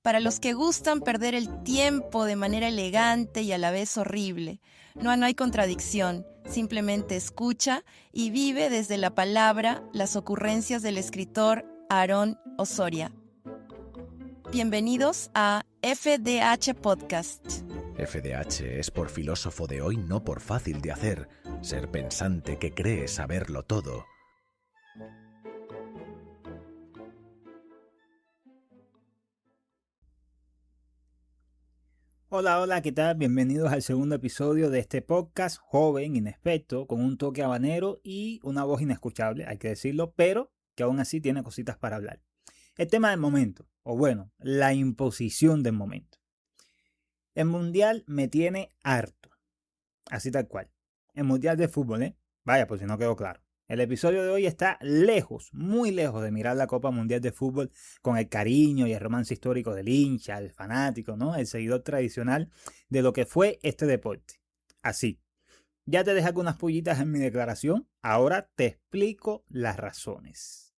Para los que gustan perder el tiempo de manera elegante y a la vez horrible. No hay contradicción, simplemente escucha y vive desde la palabra las ocurrencias del escritor Aarón Osoria. Bienvenidos a FDH Podcast. FDH es por filósofo de hoy, no por fácil de hacer, ser pensante que cree saberlo todo. Hola, ¿qué tal? Bienvenidos al segundo episodio de este podcast, joven, inexperto, con un toque habanero y una voz inescuchable, hay que decirlo, pero que aún así tiene cositas para hablar. El tema del momento, o bueno, la imposición del momento. El mundial me tiene harto, así tal cual. El mundial de fútbol, ¿eh? Vaya, por si no quedó claro. El episodio de hoy está lejos, muy lejos de mirar la Copa Mundial de Fútbol con el cariño y el romance histórico del hincha, el fanático, ¿no? El seguidor tradicional de lo que fue este deporte. Así, ya te dejé algunas pullitas en mi declaración, ahora te explico las razones.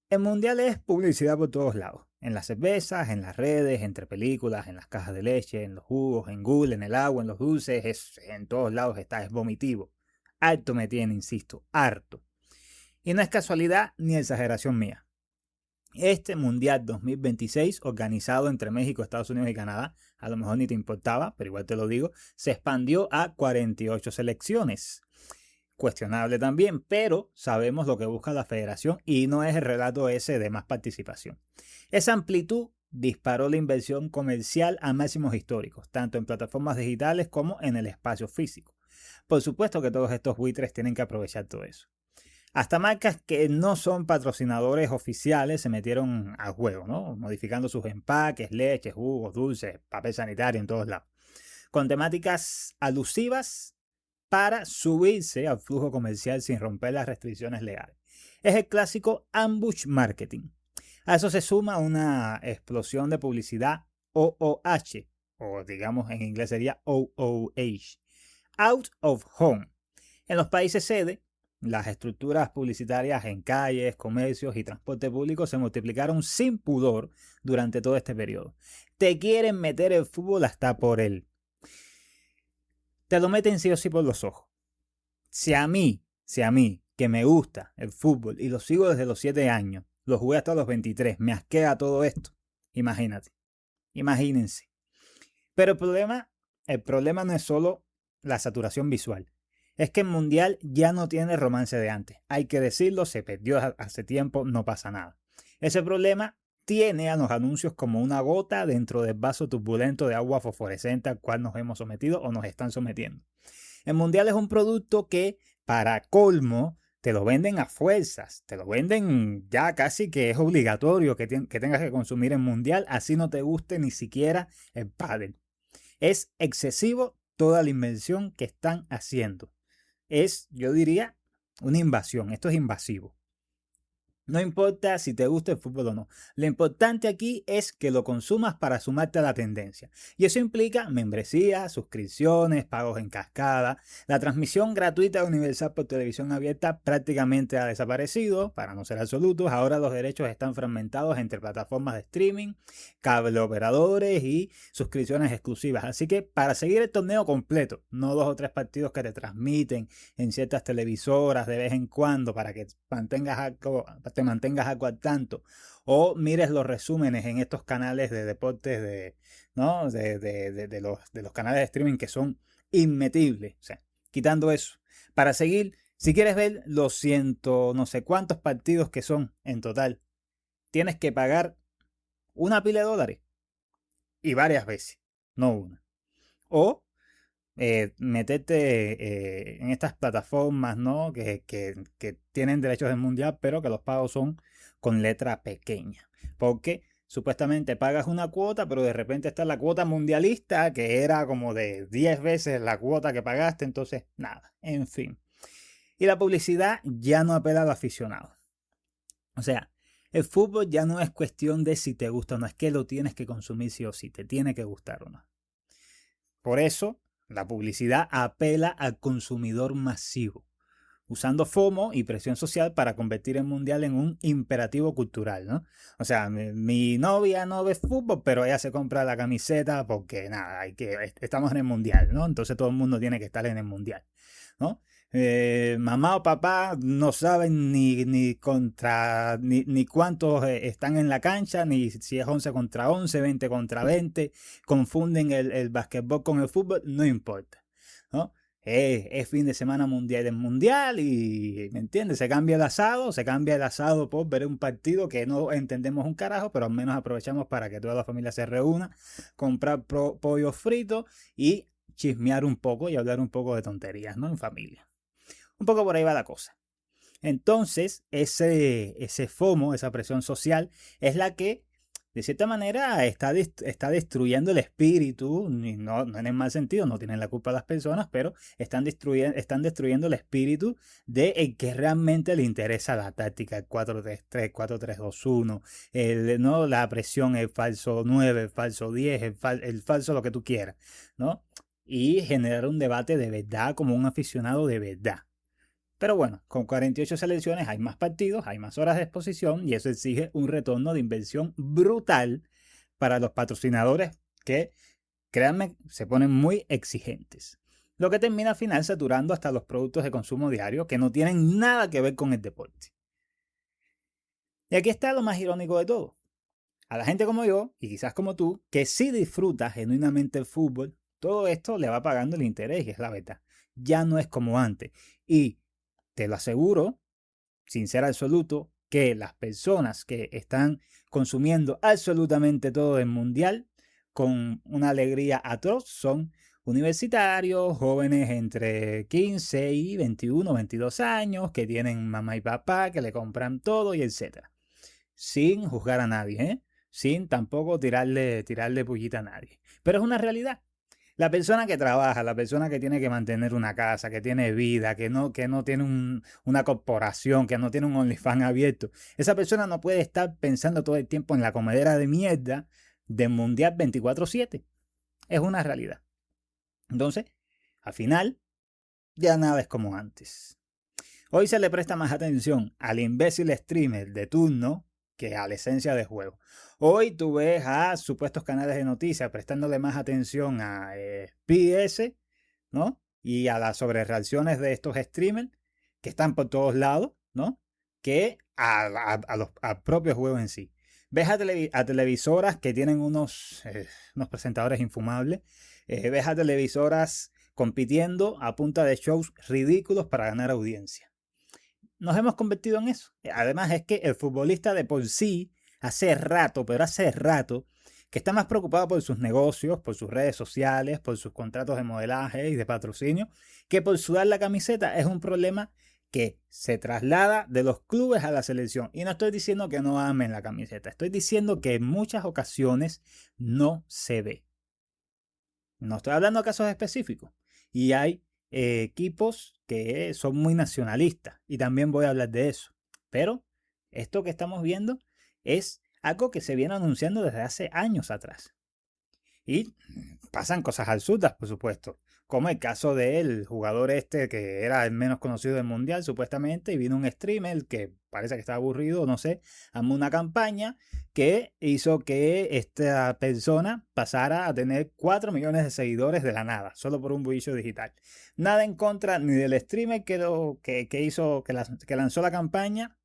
El mundial es publicidad por todos lados, en las cervezas, en las redes, entre películas, en las cajas de leche, en los jugos, en Google, en el agua, en los dulces, en todos lados está, es vomitivo. Harto me tiene, insisto, harto. Y no es casualidad ni exageración mía. Este Mundial 2026, organizado entre México, Estados Unidos y Canadá, a lo mejor ni te importaba, pero igual te lo digo, se expandió a 48 selecciones. Cuestionable también, pero sabemos lo que busca la federación y no es el relato ese de más participación. Esa amplitud disparó la inversión comercial a máximos históricos, tanto en plataformas digitales como en el espacio físico. Por supuesto que todos estos buitres tienen que aprovechar todo eso. Hasta marcas que no son patrocinadores oficiales se metieron al juego, ¿no? Modificando sus empaques, leches, jugos, dulces, papel sanitario en todos lados. Con temáticas alusivas para subirse al flujo comercial sin romper las restricciones legales. Es el clásico ambush marketing. A eso se suma una explosión de publicidad OOH, o digamos en inglés sería OOH, out of home. En los países sede, las estructuras publicitarias en calles, comercios y transporte público se multiplicaron sin pudor durante todo este periodo. Te quieren meter el fútbol hasta por él. Te lo meten sí o sí por los ojos. Si a mí, que me gusta el fútbol y lo sigo desde los 7 años, lo jugué hasta los 23, me asquea todo esto. Imagínense. Pero el problema no es solo la saturación visual. Es que el mundial ya no tiene el romance de antes. Hay que decirlo, se perdió hace tiempo, no pasa nada. Ese problema tiene a los anuncios como una gota dentro del vaso turbulento de agua fosforescente al cual nos hemos sometido o nos están sometiendo. El mundial es un producto que, para colmo, te lo venden a fuerzas, te lo venden ya casi que es obligatorio que tengas que consumir el mundial, así no te guste ni siquiera el pádel. Es excesivo toda la inversión que están haciendo. Es, yo diría, una invasión. Esto es invasivo. No importa si te gusta el fútbol o no. Lo importante aquí es que lo consumas para sumarte a la tendencia. Y eso implica membresías, suscripciones, pagos en cascada. La transmisión gratuita universal por televisión abierta prácticamente ha desaparecido, para no ser absolutos. Ahora los derechos están fragmentados entre plataformas de streaming, cable operadores y suscripciones exclusivas. Así que para seguir el torneo completo, no 2 o 3 partidos que te transmiten en ciertas televisoras de vez en cuando para que te mantengas algo al tanto, o mires los resúmenes en estos canales de deportes ¿no? de los canales de streaming que son inmetibles. O sea, quitando eso, para seguir, si quieres ver los ciento no sé cuántos partidos que son en total, tienes que pagar una pila de dólares y varias veces, no una. O meterte en estas plataformas, ¿no? que tienen derechos del mundial, pero que los pagos son con letra pequeña. Porque supuestamente pagas una cuota, pero de repente está la cuota mundialista, que era como de 10 veces la cuota que pagaste. Entonces, nada, en fin. Y la publicidad ya no apela al aficionado. O sea, el fútbol ya no es cuestión de si te gusta o no, es que lo tienes que consumir sí o sí, te tiene que gustar o no. Por eso, la publicidad apela al consumidor masivo. usando FOMO y presión social para convertir el mundial en un imperativo cultural, ¿no? O sea, mi novia no ve fútbol, pero ella se compra la camiseta porque nada, estamos en el mundial, ¿no? Entonces todo el mundo tiene que estar en el mundial, ¿no? Mamá o papá no saben ni cuántos están en la cancha, ni si es 11 contra 11, 20 contra 20, confunden el basquetbol con el fútbol, no importa, ¿no? Es fin de semana mundial y, ¿me entiendes? Se cambia el asado por ver un partido que no entendemos un carajo, pero al menos aprovechamos para que toda la familia se reúna, comprar pollo frito y chismear un poco y hablar un poco de tonterías, ¿no? En familia. Un poco por ahí va la cosa. Entonces, ese FOMO, esa presión social, es la que, de cierta manera, está destruyendo el espíritu, no en el mal sentido, no tienen la culpa las personas, pero están destruyendo el espíritu de el que realmente le interesa la táctica, el 4-3-3, 4-3-2-1, ¿no? La presión, el falso 9, el falso 10, el falso lo que tú quieras, ¿no? Y generar un debate de verdad como un aficionado de verdad. Pero bueno, con 48 selecciones hay más partidos, hay más horas de exposición y eso exige un retorno de inversión brutal para los patrocinadores que, créanme, se ponen muy exigentes. Lo que termina al final saturando hasta los productos de consumo diario que no tienen nada que ver con el deporte. Y aquí está lo más irónico de todo. A la gente como yo, y quizás como tú, que sí disfruta genuinamente el fútbol, todo esto le va pagando el interés y es la verdad. Ya no es como antes. Y te lo aseguro, sin ser absoluto, que las personas que están consumiendo absolutamente todo el mundial con una alegría atroz son universitarios, jóvenes entre 15 y 21, 22 años, que tienen mamá y papá, que le compran todo y etcétera. Sin juzgar a nadie, ¿eh? Sin tampoco tirarle pullita a nadie. Pero es una realidad. La persona que trabaja, la persona que tiene que mantener una casa, que tiene vida, que no tiene una corporación, que no tiene un OnlyFans abierto, esa persona no puede estar pensando todo el tiempo en la comedera de mierda del Mundial 24/7. Es una realidad. Entonces, al final, ya nada es como antes. Hoy se le presta más atención al imbécil streamer de turno que a la esencia del juego. Hoy tú ves a supuestos canales de noticias prestándole más atención a PS, ¿no? Y a las sobrereacciones de estos streamers que están por todos lados, ¿no? Que a propios juegos en sí. Ves a televisoras que tienen unos presentadores infumables. Ves a televisoras compitiendo a punta de shows ridículos para ganar audiencia. Nos hemos convertido en eso. Además es que el futbolista de por sí, hace rato, que está más preocupado por sus negocios, por sus redes sociales, por sus contratos de modelaje y de patrocinio, que por sudar la camiseta. Es un problema que se traslada de los clubes a la selección. Y no estoy diciendo que no amen la camiseta, estoy diciendo que en muchas ocasiones no se ve. No estoy hablando de casos específicos. Y hay equipos que son muy nacionalistas y también voy a hablar de eso. Pero esto que estamos viendo es algo que se viene anunciando desde hace años atrás. Y pasan cosas absurdas, por supuesto. Como el caso del jugador este que era el menos conocido del mundial, supuestamente, y vino un streamer que parece que estaba aburrido, no sé, armó una campaña que hizo que esta persona pasara a tener 4 millones de seguidores de la nada, solo por un bullicio digital. Nada en contra ni del streamer que lanzó la campaña,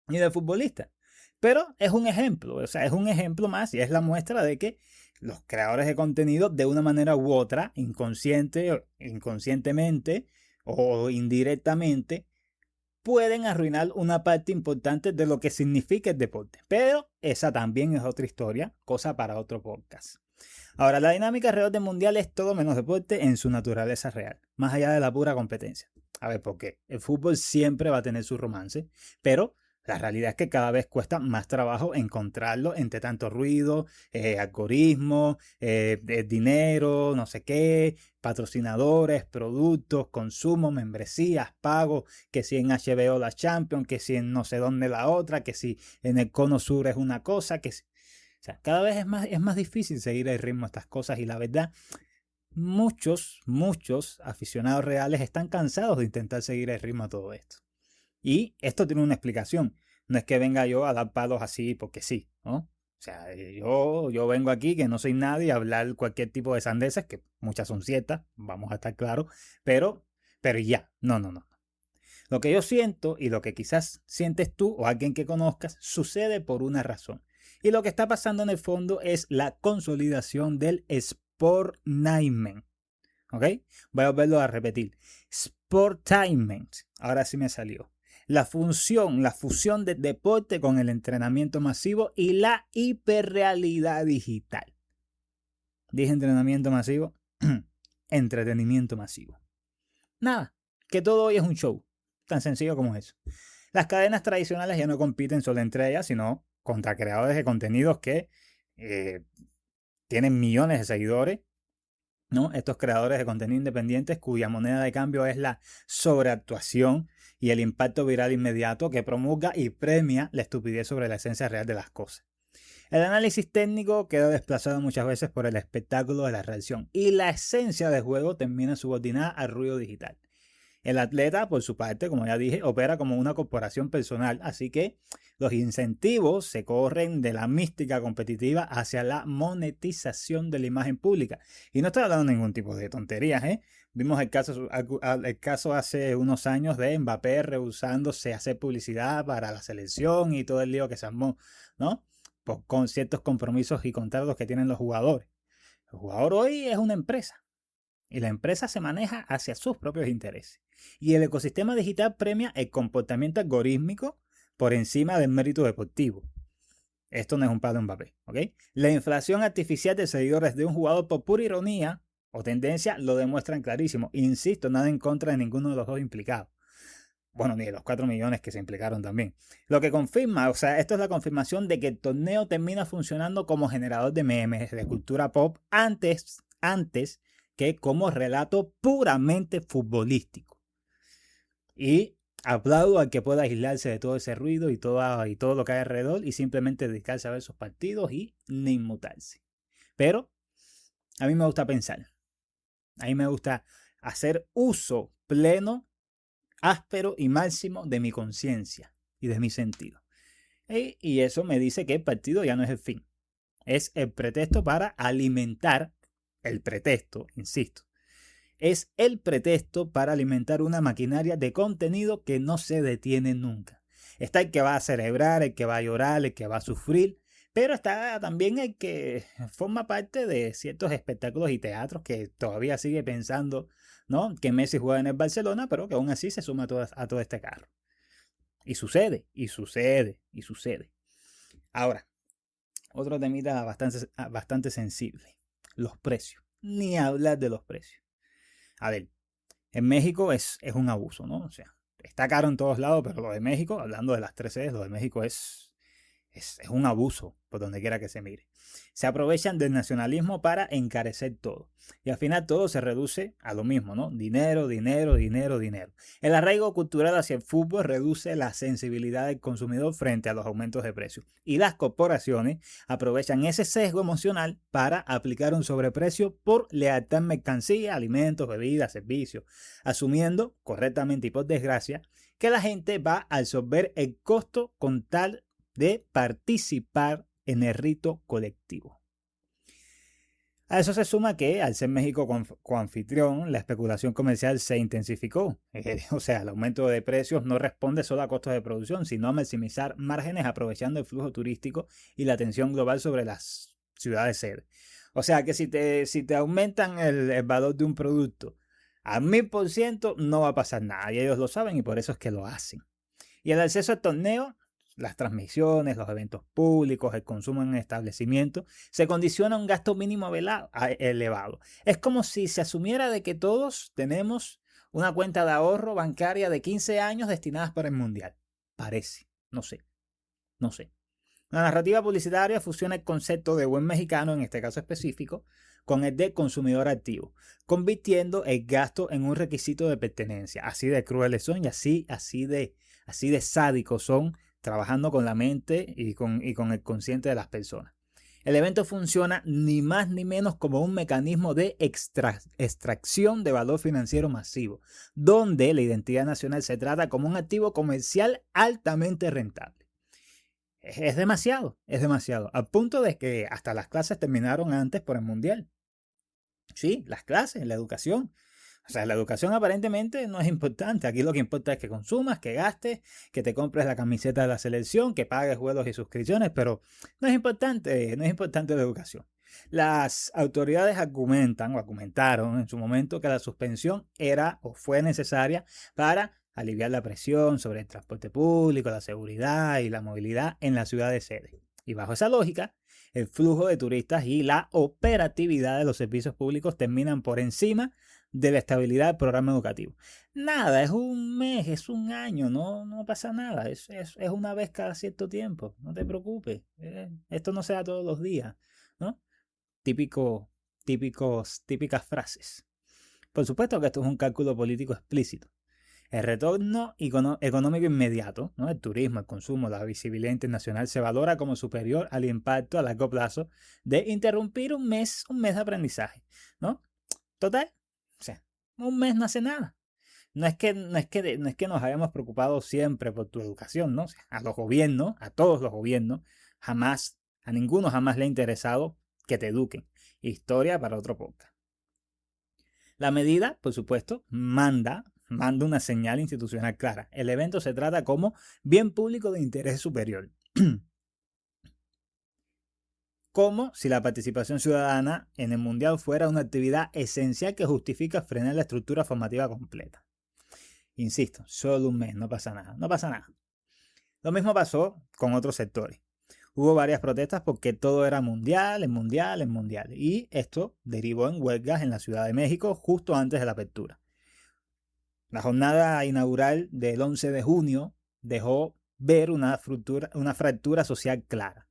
ni del futbolista. Pero es un ejemplo, o sea, es un ejemplo más y es la muestra de que los creadores de contenido, de una manera u otra, inconscientemente o indirectamente, pueden arruinar una parte importante de lo que significa el deporte. Pero esa también es otra historia, cosa para otro podcast. Ahora, la dinámica alrededor del mundial es todo menos deporte en su naturaleza real, más allá de la pura competencia. A ver, ¿por qué? El fútbol siempre va a tener su romance, pero la realidad es que cada vez cuesta más trabajo encontrarlo entre tanto ruido, algoritmos, dinero, no sé qué, patrocinadores, productos, consumo, membresías, pagos, que si en HBO la Champions, que si en no sé dónde la otra, que si en el Cono Sur es una cosa, que si... O sea, cada vez es más difícil seguir el ritmo de estas cosas y la verdad muchos aficionados reales están cansados de intentar seguir el ritmo a todo esto. Y esto tiene una explicación. No es que venga yo a dar palos así porque sí, ¿no? O sea, yo vengo aquí que no soy nadie a hablar cualquier tipo de sandeces, que muchas son ciertas, vamos a estar claros, pero ya, no. Lo que yo siento y lo que quizás sientes tú o alguien que conozcas sucede por una razón. Y lo que está pasando en el fondo es la consolidación del Sportainment. ¿Ok? Voy a volverlo a repetir. Sportainment. Ahora sí me salió. La fusión de deporte con el entrenamiento masivo y la hiperrealidad digital. Dije entrenamiento masivo, entretenimiento masivo. Nada, que todo hoy es un show. Tan sencillo como eso. Las cadenas tradicionales ya no compiten solo entre ellas, sino contra creadores de contenidos que tienen millones de seguidores, ¿no? Estos creadores de contenido independientes cuya moneda de cambio es la sobreactuación y el impacto viral inmediato que promulga y premia la estupidez sobre la esencia real de las cosas. El análisis técnico queda desplazado muchas veces por el espectáculo de la reacción y la esencia del juego termina subordinada al ruido digital. El atleta, por su parte, como ya dije, opera como una corporación personal, así que los incentivos se corren de la mística competitiva hacia la monetización de la imagen pública. Y no estoy hablando de ningún tipo de tonterías, ¿eh? Vimos el caso hace unos años de Mbappé rehusándose a hacer publicidad para la selección y todo el lío que se armó, ¿no? Con ciertos compromisos y contratos que tienen los jugadores. El jugador hoy es una empresa. Y la empresa se maneja hacia sus propios intereses. Y el ecosistema digital premia el comportamiento algorítmico por encima del mérito deportivo. Esto no es un palo Mbappé, ¿ok? La inflación artificial de seguidores de un jugador por pura ironía o tendencia lo demuestran clarísimo. Insisto, nada en contra de ninguno de los dos implicados. Bueno, ni de los 4 millones que se implicaron también. Lo que confirma, o sea, esto es la confirmación de que el torneo termina funcionando como generador de memes, de cultura pop, antes que como relato puramente futbolístico. Y aplaudo al que pueda aislarse de todo ese ruido y todo lo que hay alrededor y simplemente dedicarse a ver sus partidos y ni inmutarse. Pero a mí me gusta pensar. A mí me gusta hacer uso pleno, áspero y máximo de mi conciencia y de mi sentido. Y eso me dice que el partido ya no es el fin. Es el pretexto para alimentar. El pretexto, insisto, es el pretexto para alimentar una maquinaria de contenido que no se detiene nunca. Está el que va a celebrar, el que va a llorar, el que va a sufrir, pero está también el que forma parte de ciertos espectáculos y teatros que todavía sigue pensando, ¿no?, que Messi juega en el Barcelona, pero que aún así se suma a todo este carro. Y sucede. Ahora, otro temita bastante sensible. Los precios. Ni hablar de los precios. A ver, en México es un abuso, ¿no? O sea, está caro en todos lados, pero lo de México, hablando de las 3 Cs, lo de México es un abuso por donde quiera que se mire. Se aprovechan del nacionalismo para encarecer todo. Y al final todo se reduce a lo mismo, ¿no? Dinero. El arraigo cultural hacia el fútbol reduce la sensibilidad del consumidor frente a los aumentos de precios. Y las corporaciones aprovechan ese sesgo emocional para aplicar un sobreprecio por lealtad en mercancía, alimentos, bebidas, servicios, asumiendo, correctamente y por desgracia, que la gente va a absorber el costo con tal de participar en el rito colectivo. A eso se suma que, al ser México coanfitrión, la especulación comercial se intensificó. O sea, el aumento de precios no responde solo a costos de producción, sino a maximizar márgenes aprovechando el flujo turístico y la atención global sobre las ciudades sede. O sea, que si te aumentan el valor de un producto al 1000%, no va a pasar nada. Y ellos lo saben y por eso es que lo hacen. Y el acceso al torneo, las transmisiones, los eventos públicos, el consumo en establecimientos, se condiciona a un gasto mínimo elevado. Es como si se asumiera de que todos tenemos una cuenta de ahorro bancaria de 15 años destinadas para el mundial. Parece, no sé. La narrativa publicitaria fusiona el concepto de buen mexicano, en este caso específico, con el de consumidor activo, convirtiendo el gasto en un requisito de pertenencia. Así de crueles son y así de sádicos son, trabajando con la mente y con el consciente de las personas. El evento funciona ni más ni menos como un mecanismo de extracción de valor financiero masivo, donde la identidad nacional se trata como un activo comercial altamente rentable. Es demasiado, al punto de que hasta las clases terminaron antes por el Mundial. Sí, las clases, la educación. O sea, la educación aparentemente no es importante. Aquí lo que importa es que consumas, que gastes, que te compres la camiseta de la selección, que pagues vuelos y suscripciones, pero no es importante la educación. Las autoridades argumentaron en su momento que la suspensión era o fue necesaria para aliviar la presión sobre el transporte público, la seguridad y la movilidad en la ciudad de sede. Y bajo esa lógica, el flujo de turistas y la operatividad de los servicios públicos terminan por encima de la estabilidad del programa educativo. Nada, es un mes, es un año, no pasa nada, es una vez cada cierto tiempo, no te preocupes, esto no se da todos los días, ¿no? Típicas frases. Por supuesto que esto es un cálculo político explícito. El retorno económico inmediato, ¿no? El turismo, el consumo, la visibilidad internacional se valora como superior al impacto a largo plazo de interrumpir un mes de aprendizaje, ¿no? Total, o sea, un mes no hace nada. No es que nos hayamos preocupado siempre por tu educación, ¿no? O sea, a los gobiernos, a todos los gobiernos, a ninguno jamás le ha interesado que te eduquen. Historia para otro podcast. La medida, por supuesto, manda una señal institucional clara. El evento se trata como bien público de interés superior. Como si la participación ciudadana en el Mundial fuera una actividad esencial que justifica frenar la estructura formativa completa. Insisto, solo un mes, no pasa nada. Lo mismo pasó con otros sectores. Hubo varias protestas porque todo era mundial. Y esto derivó en huelgas en la Ciudad de México justo antes de la apertura. La jornada inaugural del 11 de junio dejó ver una fractura social clara.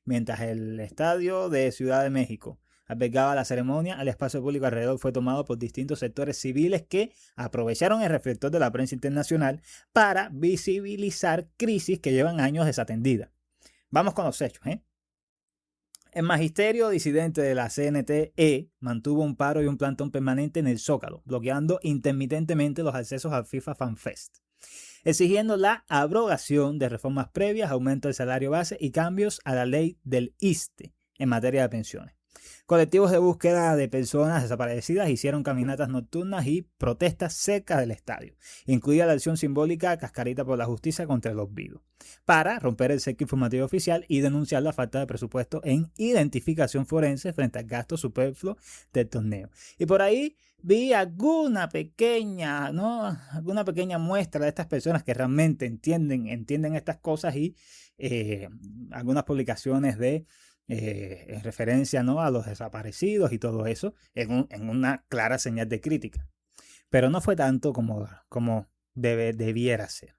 Mientras el estadio de Ciudad de México albergaba la ceremonia, el espacio público alrededor fue tomado por distintos sectores civiles que aprovecharon el reflector de la prensa internacional para visibilizar crisis que llevan años desatendidas. Vamos con los hechos, ¿eh? El magisterio disidente de la CNTE mantuvo un paro y un plantón permanente en el Zócalo, bloqueando intermitentemente los accesos al FIFA Fan Fest, exigiendo la abrogación de reformas previas, aumento del salario base y cambios a la ley del ISSSTE en materia de pensiones. Colectivos de búsqueda de personas desaparecidas hicieron caminatas nocturnas y protestas cerca del estadio, incluida la acción simbólica Cascarita por la Justicia contra los vivos, para romper el cerco informativo oficial y denunciar la falta de presupuesto en identificación forense frente al gasto superfluo del torneo. Y por ahí vi alguna pequeña muestra de estas personas que realmente entienden estas cosas y algunas publicaciones en referencia, ¿no?, a los desaparecidos y todo eso, en una clara señal de crítica. Pero no fue tanto como debiera ser.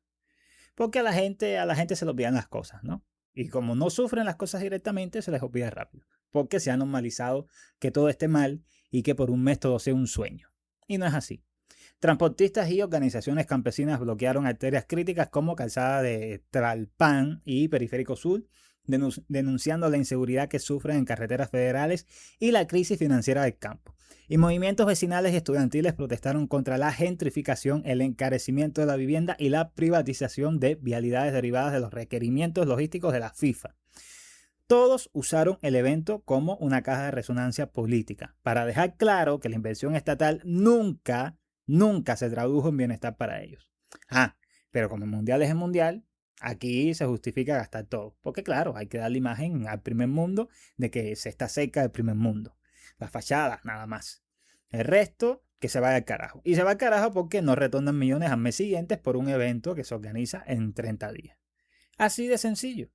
Porque a la gente se les olvidan las cosas, ¿no? Y como no sufren las cosas directamente, se les olvida rápido. Porque se ha normalizado que todo esté mal y que por un mes todo sea un sueño. Y no es así. Transportistas y organizaciones campesinas bloquearon arterias críticas como Calzada de Tlalpan y Periférico Sur, denunciando la inseguridad que sufren en carreteras federales y la crisis financiera del campo. Y movimientos vecinales y estudiantiles protestaron contra la gentrificación, el encarecimiento de la vivienda y la privatización de vialidades derivadas de los requerimientos logísticos de la FIFA. Todos usaron el evento como una caja de resonancia política, para dejar claro que la inversión estatal nunca se tradujo en bienestar para ellos. Pero como el mundial es el mundial, aquí se justifica gastar todo, porque claro, hay que dar la imagen al primer mundo de que se está cerca del primer mundo. Las fachadas, nada más. El resto, que se vaya al carajo. Y se va al carajo porque no retornan millones al mes siguiente por un evento que se organiza en 30 días. Así de sencillo.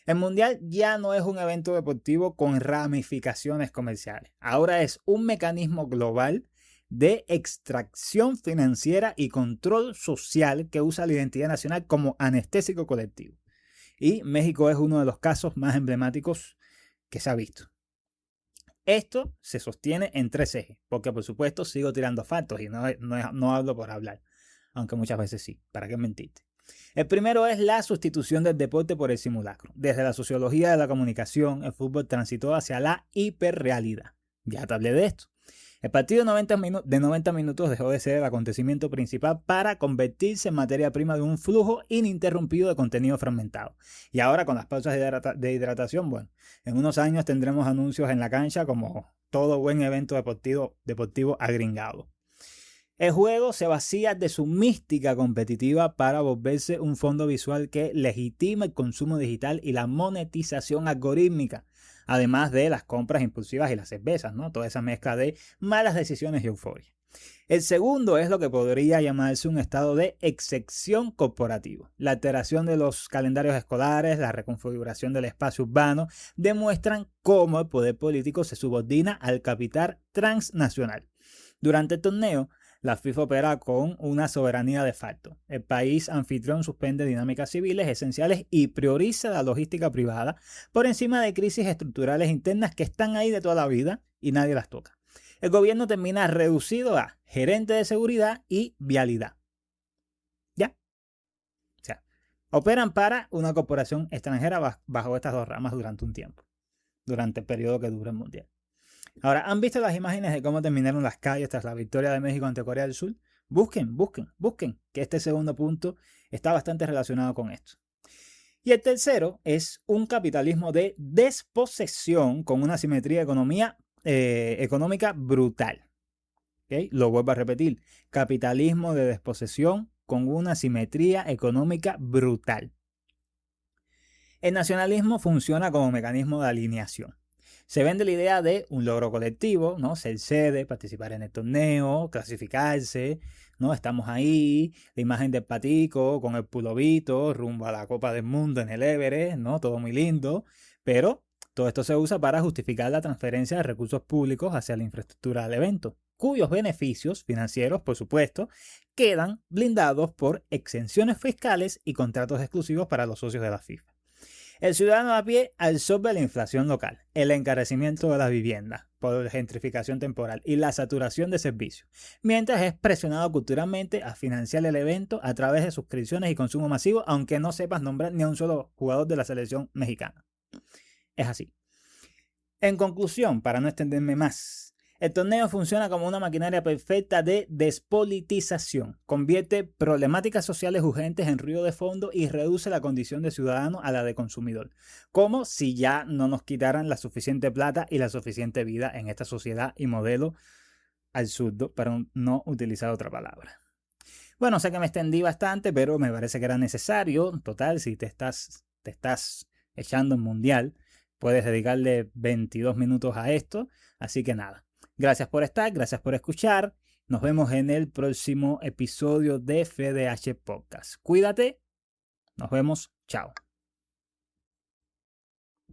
El mundial ya no es un evento deportivo con ramificaciones comerciales. Ahora es un mecanismo global de extracción financiera y control social que usa la identidad nacional como anestésico colectivo. Y México es uno de los casos más emblemáticos que se ha visto. Esto se sostiene en 3 ejes, porque por supuesto sigo tirando factos y no hablo por hablar, aunque muchas veces sí, ¿para qué mentirte? El primero es la sustitución del deporte por el simulacro. Desde la sociología de la comunicación, el fútbol transitó hacia la hiperrealidad. Ya te hablé de esto. El partido de 90 minutos dejó de ser el acontecimiento principal para convertirse en materia prima de un flujo ininterrumpido de contenido fragmentado. Y ahora con las pausas de hidratación, bueno, en unos años tendremos anuncios en la cancha como todo buen evento deportivo agringado. El juego se vacía de su mística competitiva para volverse un fondo visual que legitima el consumo digital y la monetización algorítmica, además de las compras impulsivas y las cervezas, ¿no? Toda esa mezcla de malas decisiones y euforia. El segundo es lo que podría llamarse un estado de excepción corporativo. La alteración de los calendarios escolares, la reconfiguración del espacio urbano demuestran cómo el poder político se subordina al capital transnacional. Durante el torneo, la FIFA opera con una soberanía de facto. El país anfitrión suspende dinámicas civiles esenciales y prioriza la logística privada por encima de crisis estructurales internas que están ahí de toda la vida y nadie las toca. El gobierno termina reducido a gerente de seguridad y vialidad. ¿Ya? O sea, operan para una corporación extranjera bajo estas dos ramas durante un tiempo, durante el periodo que dura el mundial. Ahora, ¿han visto las imágenes de cómo terminaron las calles tras la victoria de México ante Corea del Sur? Busquen, que este segundo punto está bastante relacionado con esto. Y el tercero es un capitalismo de desposesión con una simetría económica brutal. ¿Okay? Lo vuelvo a repetir, capitalismo de desposesión con una simetría económica brutal. El nacionalismo funciona como mecanismo de alineación. Se vende la idea de un logro colectivo, ¿no? Ser sede, participar en el torneo, clasificarse, ¿no? Estamos ahí, la imagen del patico con el pulovito rumbo a la Copa del Mundo en el Everest, ¿no? Todo muy lindo, pero todo esto se usa para justificar la transferencia de recursos públicos hacia la infraestructura del evento, cuyos beneficios financieros, por supuesto, quedan blindados por exenciones fiscales y contratos exclusivos para los socios de la FIFA. El ciudadano a pie absorbe la inflación local, el encarecimiento de las viviendas por gentrificación temporal y la saturación de servicios, mientras es presionado culturalmente a financiar el evento a través de suscripciones y consumo masivo, aunque no sepas nombrar ni a un solo jugador de la selección mexicana. Es así. En conclusión, para no extenderme más, el torneo funciona como una maquinaria perfecta de despolitización, convierte problemáticas sociales urgentes en ruido de fondo y reduce la condición de ciudadano a la de consumidor, como si ya no nos quitaran la suficiente plata y la suficiente vida en esta sociedad y modelo absurdo, para no utilizar otra palabra. Bueno, sé que me extendí bastante, pero me parece que era necesario. Total, si te estás echando en mundial, puedes dedicarle 22 minutos a esto, así que nada. Gracias por estar, gracias por escuchar. Nos vemos en el próximo episodio de FDH Podcast. Cuídate. Nos vemos. Chao.